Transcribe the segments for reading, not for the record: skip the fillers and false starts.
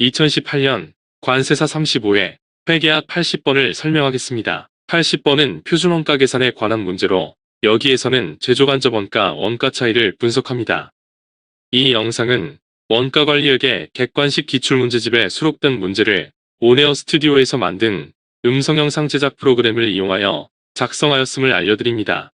2018년 관세사 35회 회계약 80번을 설명하겠습니다. 80번은 표준원가 계산에 관한 문제로 여기에서는 제조간접원가 원가 차이를 분석합니다. 이 영상은 원가관리역의 객관식 기출문제집에 수록된 문제를 온에어 스튜디오에서 만든 음성영상 제작 프로그램을 이용하여 작성하였음을 알려드립니다.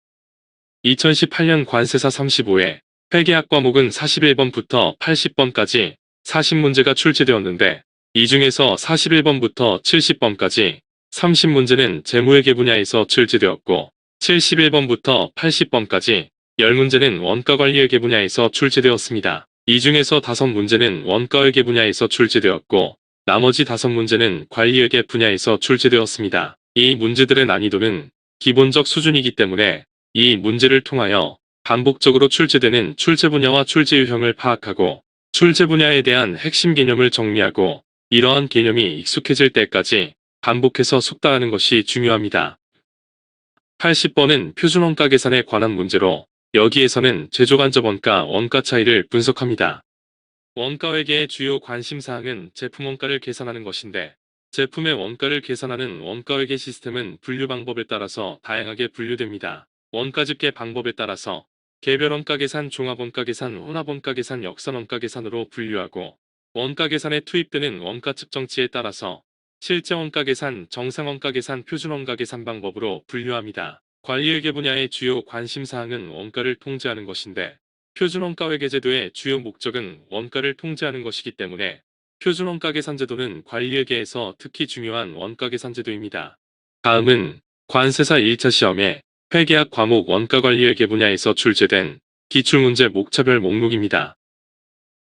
2018년 관세사 35회 회계약 과목은 41번부터 80번까지 40문제가 출제되었는데 이 중에서 41번부터 70번까지 30문제는 재무회계 분야에서 출제되었고 71번부터 80번까지 10문제는 원가관리회계 분야에서 출제되었습니다. 이 중에서 5문제는 원가회계 분야에서 출제되었고 나머지 5문제는 관리회계 분야에서 출제되었습니다. 이 문제들의 난이도는 기본적 수준이기 때문에 이 문제를 통하여 반복적으로 출제되는 출제 분야와 출제 유형을 파악하고 출제 분야에 대한 핵심 개념을 정리하고 이러한 개념이 익숙해질 때까지 반복해서 숙달하는 것이 중요합니다. 80번은 표준원가 계산에 관한 문제로 여기에서는 제조간접원가 원가 차이를 분석합니다. 원가회계의 주요 관심사항은 제품원가를 계산하는 것인데 제품의 원가를 계산하는 원가회계 시스템은 분류 방법에 따라서 다양하게 분류됩니다. 원가집계 방법에 따라서 개별원가 계산, 종합원가 계산, 혼합원가 계산, 역산원가 계산으로 분류하고 원가 계산에 투입되는 원가 측정치에 따라서 실제원가 계산, 정상원가 계산, 표준원가 계산 방법으로 분류합니다. 관리회계 분야의 주요 관심사항은 원가를 통제하는 것인데 표준원가회계제도의 주요 목적은 원가를 통제하는 것이기 때문에 표준원가 계산제도는 관리회계에서 특히 중요한 원가 계산제도입니다. 다음은 관세사 1차 시험에 회계학 과목 원가관리회계 분야에서 출제된 기출문제 목차별 목록입니다.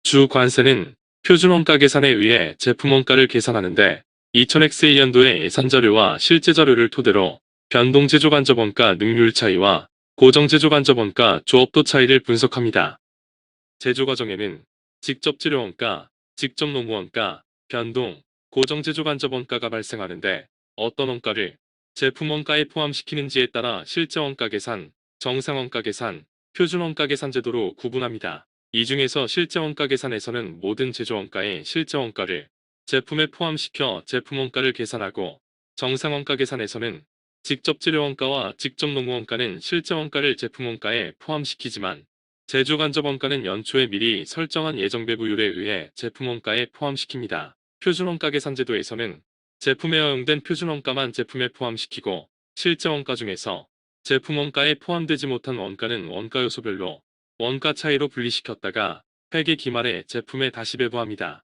주 관세는 표준원가 계산에 의해 제품원가를 계산하는데 2000X1년도의 예산자료와 실제자료를 토대로 변동제조간접원가 능률 차이와 고정제조간접원가 조업도 차이를 분석합니다. 제조과정에는 직접재료원가, 직접노무원가, 변동, 고정제조간접원가가 발생하는데 어떤 원가를 제품원가에 포함시키는지에 따라 실제원가 계산, 정상원가 계산, 표준원가 계산 제도로 구분합니다. 이 중에서 실제원가 계산에서는 모든 제조원가의 실제원가를 제품에 포함시켜 제품원가를 계산하고 정상원가 계산에서는 직접재료원가와 직접노무원가는 실제원가를 제품원가에 포함시키지만 제조간접원가는 연초에 미리 설정한 예정배부율에 의해 제품원가에 포함시킵니다. 표준원가 계산제도에서는 제품에 허용된 표준원가만 제품에 포함시키고 실제원가 중에서 제품원가에 포함되지 못한 원가는 원가 요소별로 원가 차이로 분리시켰다가 회계 기말에 제품에 다시 배부합니다.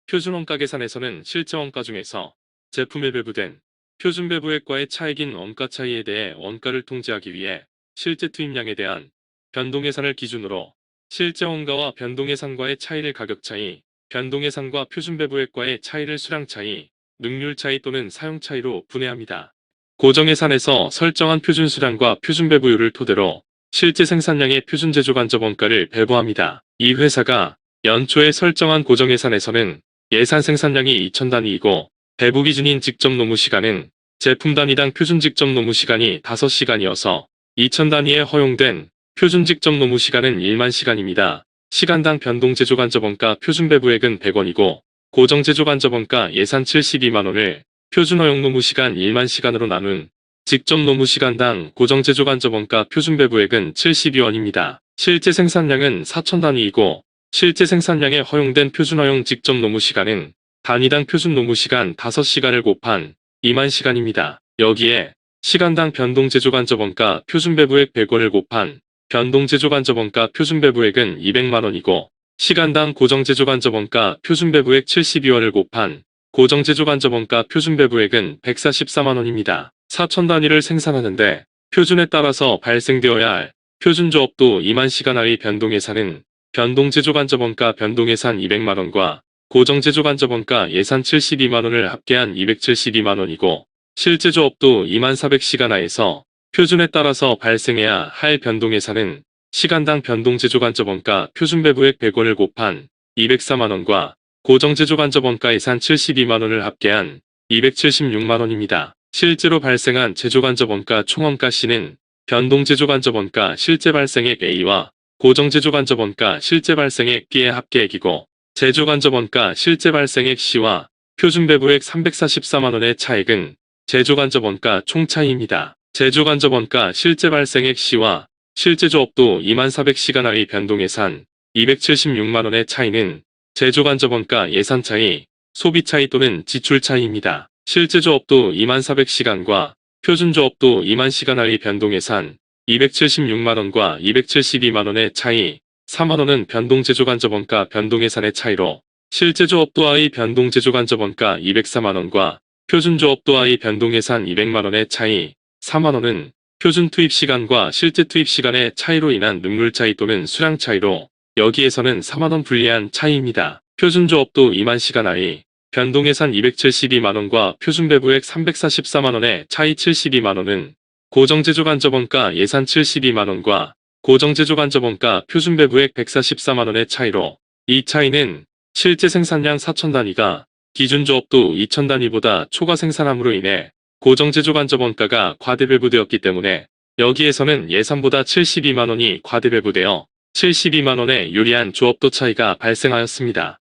표준원가 계산에서는 실제원가 중에서 제품에 배부된 표준배부액과의 차익인 원가 차이에 대해 원가를 통제하기 위해 실제 투입량에 대한 변동예산을 기준으로 실제원가와 변동예산과의 차이를 가격차이, 변동예산과 표준배부액과의 차이를 수량차이, 능률차이 또는 사용차이로 분해합니다. 고정예산에서 설정한 표준수량과 표준배부율을 토대로 실제 생산량의 표준제조간접원가를 배부합니다. 이 회사가 연초에 설정한 고정예산에서는 예산 생산량이 2000단위이고 배부 기준인 직접노무시간은 제품 단위당 표준 직접노무시간이 5시간이어서 2000단위에 허용된 표준 직접노무시간은 1만 시간입니다. 시간당 변동제조간접원가 표준배부액은 100원이고 고정제조간접원가 예산 72만원을 표준허용노무시간 1만 시간으로 나눈 직접노무시간당 고정제조간접원가 표준배부액은 72원입니다. 실제 생산량은 4000단위이고 실제 생산량에 허용된 표준허용 직접노무시간은 단위당 표준노무시간 5시간을 곱한 2만 시간입니다. 여기에 시간당 변동제조간접원가 표준배부액 100원을 곱한 변동제조간접원가 표준배부액은 200만원이고 시간당 고정제조간접원가 표준배부액 72원을 곱한 고정제조간접원가 표준배부액은 144만원입니다. 4000단위를 생산하는데 표준에 따라서 발생되어야 할 표준조업도 2만 시간의 변동예산은 변동제조간접원가 변동예산 200만원과 고정제조간접원가 예산 72만원을 합계한 272만원이고 실제 조업도 2만 400시간하에서 표준에 따라서 발생해야 할 변동예산은 시간당 변동제조간접원가 표준배부액 100원을 곱한 204만원과 고정제조간접원가 예산 72만원을 합계한 276만원입니다. 실제로 발생한 제조간접원가 총원가 C는 변동제조간접원가 실제 발생액 A와 고정제조간접원가 실제 발생액 B의 합계액이고 제조간접원가 실제 발생액 시와 표준배부액 344만원의 차익은 제조간접원가 총 차이입니다. 제조간접원가 실제 발생액 시와 실제 조업도 2400시간의 변동예산 276만원의 차이는 제조간접원가 예산차이, 소비차이 또는 지출차이입니다. 실제 조업도 2400시간과 표준조업도 2만시간의 변동예산 276만원과 272만원의 차이, 4만원은 변동제조간접원가 변동예산의 차이로 실제 조업도와의 변동제조간접원가 204만원과 표준조업도와의 변동예산 200만원의 차이, 4만원은 표준 투입시간과 실제 투입시간의 차이로 인한 능률차이 또는 수량차이로 여기에서는 4만원 불리한 차이입니다. 표준조업도 2만시간의 변동예산 272만원과 표준배부액 344만원의 차이 72만원은 고정제조간접원가 예산 72만원과 고정제조간접원가 표준배부액 144만원의 차이로 이 차이는 실제 생산량 4,000단위가 기준조업도 2,000단위보다 초과 생산함으로 인해 고정제조간접원가가 과대배부되었기 때문에 여기에서는 예산보다 72만원이 과대배부되어 72만원의 유리한 조업도 차이가 발생하였습니다.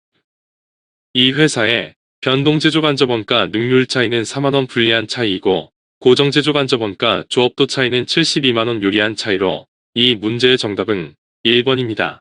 이 회사의 변동제조간접원가 능률 차이는 4만원 불리한 차이이고 고정제조간접원가 조업도 차이는 72만원 유리한 차이로 이 문제의 정답은 1번입니다.